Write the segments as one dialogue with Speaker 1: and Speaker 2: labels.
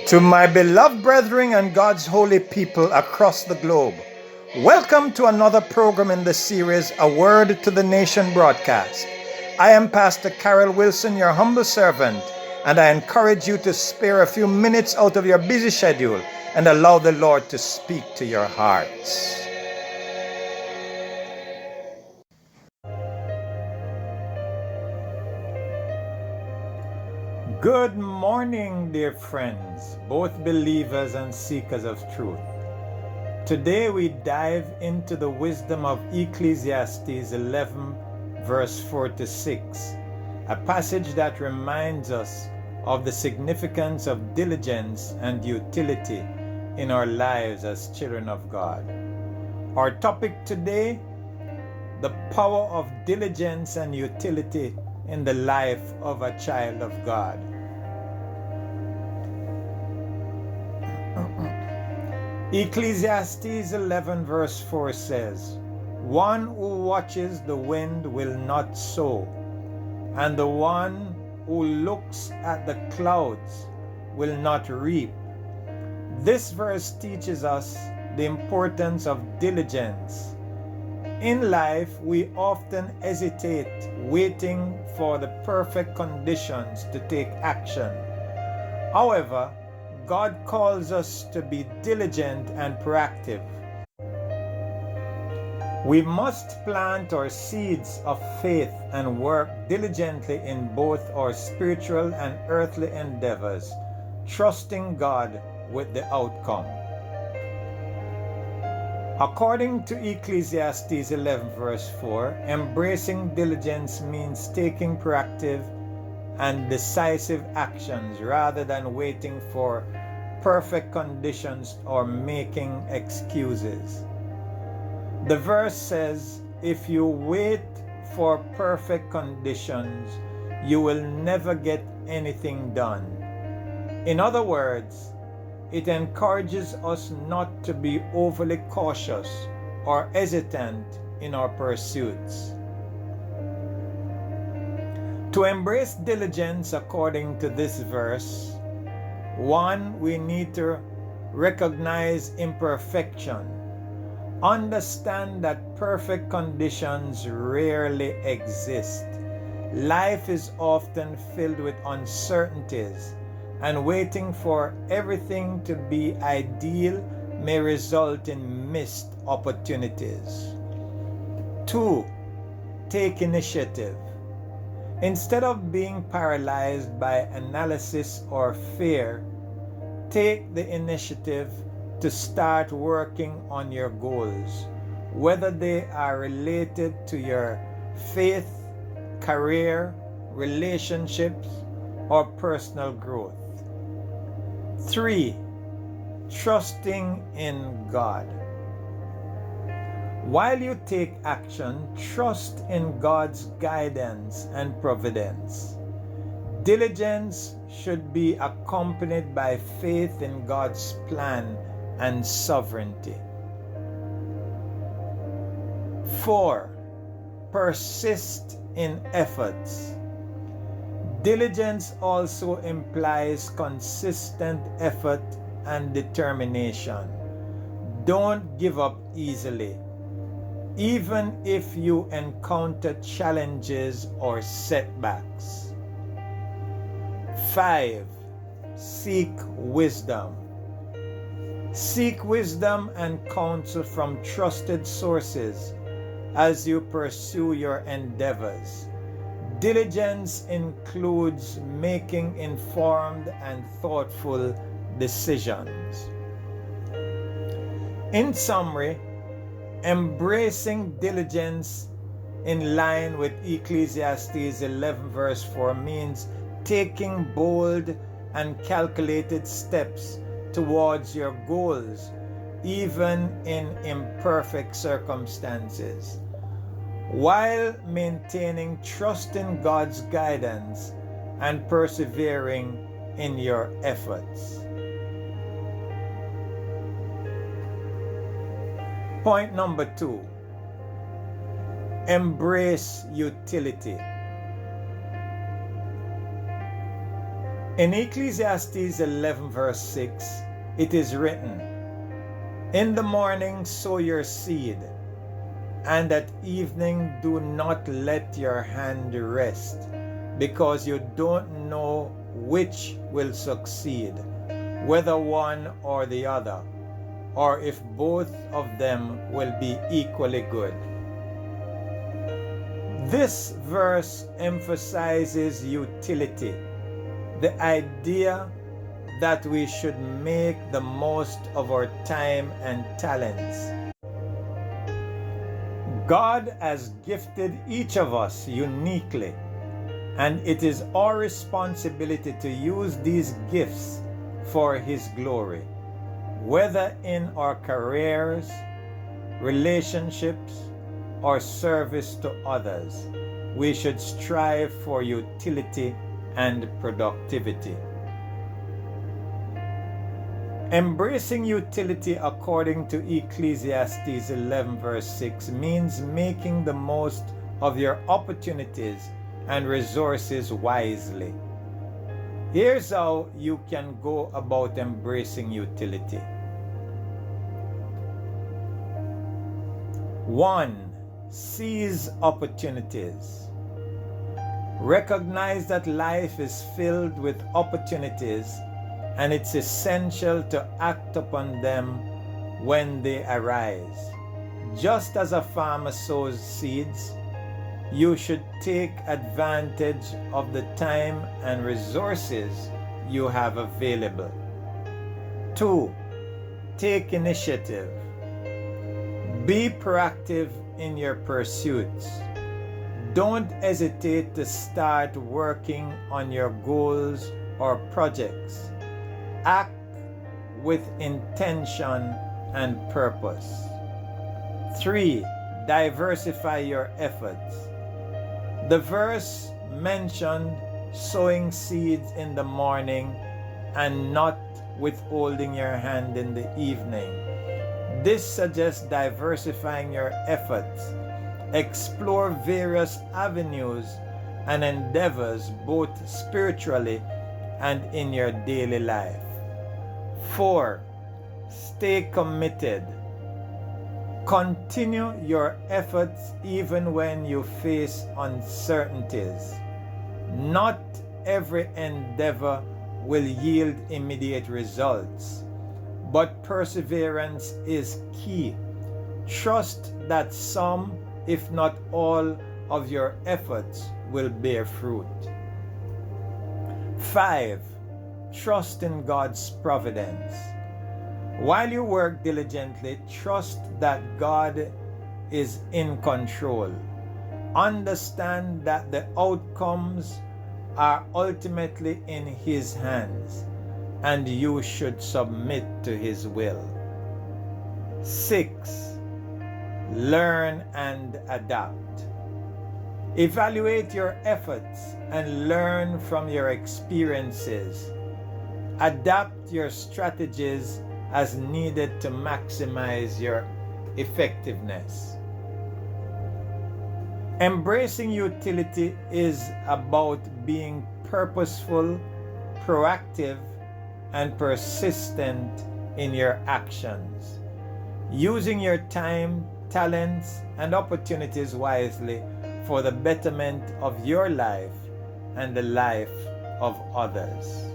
Speaker 1: To my beloved brethren and God's holy people across the globe, welcome to another program in the series, A Word to the Nation broadcast. I am Pastor Karell Wilson, your humble servant, and I encourage you to spare a few minutes out of your busy schedule and allow the Lord to speak to your hearts. Good morning, dear friends, both believers and seekers of truth. Today we dive into the wisdom of Ecclesiastes 11, verse 4 to 6, a passage that reminds us of the significance of diligence and utility in our lives as children of God. Our topic today, the power of diligence and utility in the life of a child of God. Ecclesiastes 11 verse 4 says, "One who watches the wind will not sow, and the one who looks at the clouds will not reap." This verse teaches us the importance of diligence. In life, we often hesitate, waiting for the perfect conditions to take action. However, God calls us to be diligent and proactive. We must plant our seeds of faith and work diligently in both our spiritual and earthly endeavors, trusting God with the outcome. According to Ecclesiastes 11 verse 4, embracing diligence means taking proactive and decisive actions rather than waiting for perfect conditions or making excuses. The verse says, if you wait for perfect conditions, you will never get anything done. In other words, it encourages us not to be overly cautious or hesitant in our pursuits. To embrace diligence according to this verse, 1, we need to recognize imperfection. Understand that perfect conditions rarely exist. Life is often filled with uncertainties, and waiting for everything to be ideal may result in missed opportunities. 2, take initiative. Instead of being paralyzed by analysis or fear, take the initiative to start working on your goals, whether they are related to your faith, career, relationships, or personal growth. 3, trusting in God. While you take action, trust in God's guidance and providence. Diligence should be accompanied by faith in God's plan and sovereignty. 4, persist in efforts. Diligence also implies consistent effort and determination. Don't give up easily, even if you encounter challenges or setbacks. 5, seek wisdom. Seek wisdom and counsel from trusted sources as you pursue your endeavors. Diligence includes making informed and thoughtful decisions. In summary, embracing diligence in line with Ecclesiastes 11 verse 4 means taking bold and calculated steps towards your goals, even in imperfect circumstances, while maintaining trust in God's guidance and persevering in your efforts. Point number 2, embrace utility. In Ecclesiastes 11 verse 6, it is written, "In the morning sow your seed, and at evening do not let your hand rest, because you don't know which will succeed, whether one or the other, or if both of them will be equally good." This verse emphasizes utility, the idea that we should make the most of our time and talents. God has gifted each of us uniquely, and it is our responsibility to use these gifts for His glory, whether in our careers, relationships, or service to others. We should strive for utility and productivity. Embracing utility according to Ecclesiastes 11 verse 6 means making the most of your opportunities and resources wisely. Here's how you can go about embracing utility. 1. Seize opportunities. Recognize that life is filled with opportunities, and it's essential to act upon them when they arise. Just as a farmer sows seeds, you should take advantage of the time and resources you have available. 2. Take initiative. Be proactive in your pursuits. Don't hesitate to start working on your goals or projects. Act with intention and purpose. 3. Diversify your efforts. The verse mentioned sowing seeds in the morning and not withholding your hand in the evening. This suggests diversifying your efforts. Explore various avenues and endeavors both spiritually and in your daily life. 4. Stay committed. Continue your efforts even when you face uncertainties. Not every endeavor will yield immediate results, but perseverance is key. Trust that some, if not all, of your efforts will bear fruit. 5. Trust in God's providence. While you work diligently, trust that God is in control. Understand that the outcomes are ultimately in His hands, and you should submit to His will. 6. Learn and adapt. Evaluate your efforts and learn from your experiences. Adapt your strategies as needed to maximize your effectiveness. Embracing utility is about being purposeful, proactive, and persistent in your actions. Using your time, talents, and opportunities wisely for the betterment of your life and the life of others.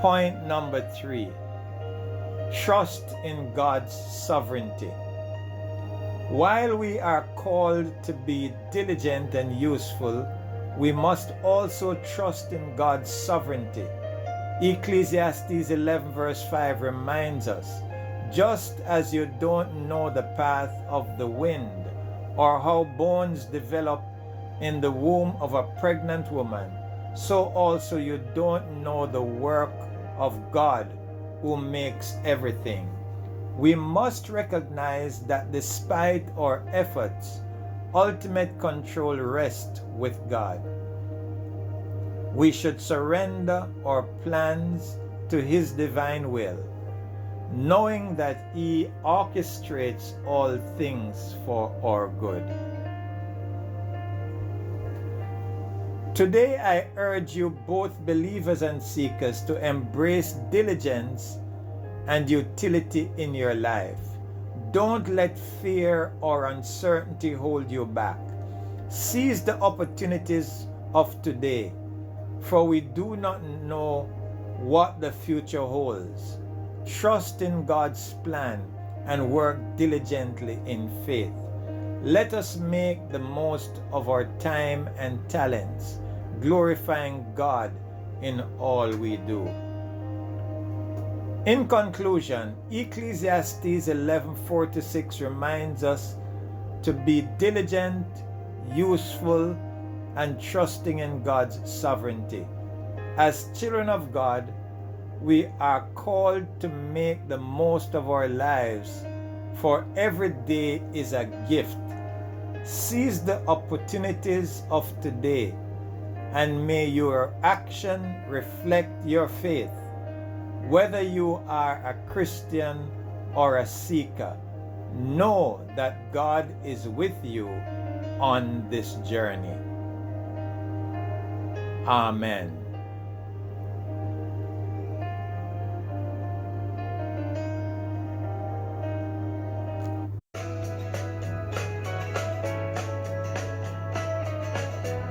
Speaker 1: Point number 3. Trust in God's sovereignty. While we are called to be diligent and useful, we must also trust in God's sovereignty. Ecclesiastes 11 verse 5 reminds us, just as you don't know the path of the wind or how bones develop in the womb of a pregnant woman, so also you don't know the work of God who makes everything. We must recognize that despite our efforts, ultimate control rests with God. We should surrender our plans to His divine will, knowing that He orchestrates all things for our good. Today I urge you, both believers and seekers, to embrace diligence and utility in your life. Don't let fear or uncertainty hold you back. Seize the opportunities of today, for we do not know what the future holds. Trust in God's plan and work diligently in faith. Let us make the most of our time and talents, glorifying God in all we do. In conclusion, Ecclesiastes 11:4-6 reminds us to be diligent, useful, and trusting in God's sovereignty. As children of God, we are called to make the most of our lives, for every day is a gift. Seize the opportunities of today, and may your action reflect your faith. Whether you are a Christian or a seeker, know that God is with you on this journey. Amen.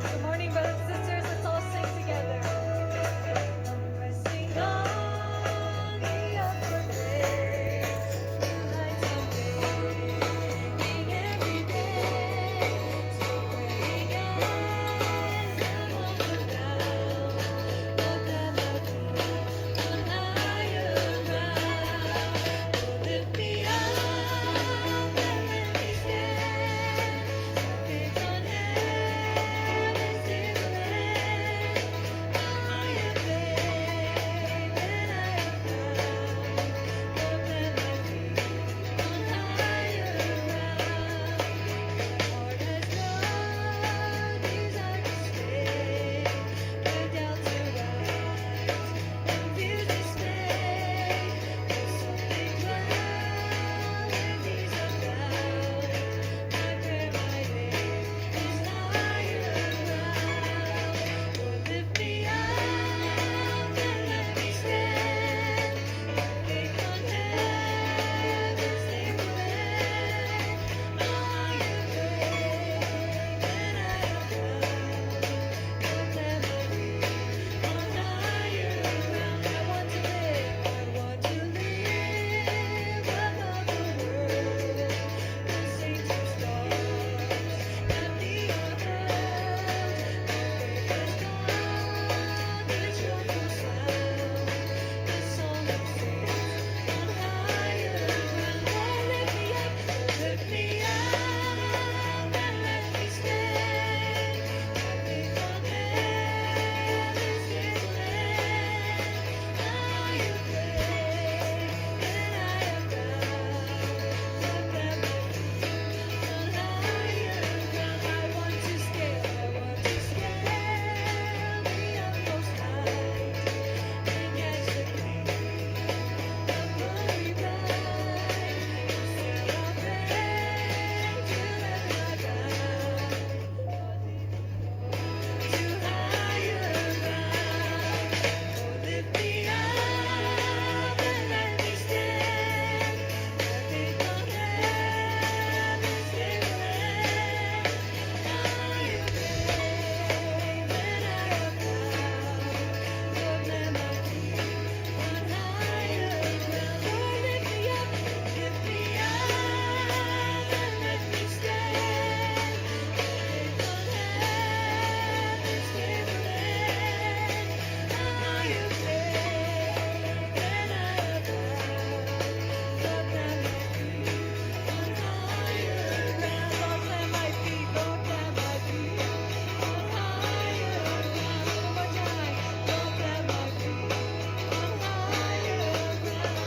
Speaker 2: Good morning, brothers and sisters. Let's all sing together. Resting on the upper place, new heights of gaining every day. So great eyes and on the ground, look at my feet on higher ground. Oh, lift me up and let me stand. Faith on heaven's declared. Higher faith than I have found. Lord, let my feet on higher ground. Heart has no desire to stay where doubts arise and fears dismay. There's something grand when these are found. My prayer, my aim is higher ground. Lord, lift me up and let me stand. Faith on heaven's declared. Higher faith than I have found. Lord, let my feet on higher ground. I want to live above the world. The saints and stars that be on earth. My faith has got the joyful sound, the song of saints on higher ground. Lord, lift me up and let me stand. My faith on heaven's declared. Higher faith than I have found. Lord, let my feet on higher ground. I want to scale the utmost height and catch the gleam of glory bright. Sail our faith to let my bound. To higher ground. Oh, lift me up and let me stand. My faith on heaven's declared. Higher faith than I have found. Lord, let my feet on higher ground. Lord, lift me up and let me stand. Faith on heaven's declared. Higher faith than I have found. Lord, let my feet on higher ground. Lord, let my feet on higher ground. One more time. Lord, let my feet on higher ground.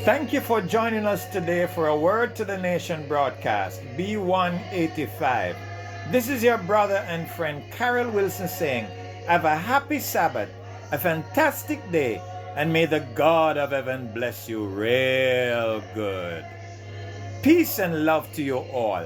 Speaker 1: Thank you for joining us today for a Word to the Nation broadcast, B185. This is your brother and friend Karell Wilson saying, have a happy Sabbath, a fantastic day, and may the God of heaven bless you real good. Peace and love to you all.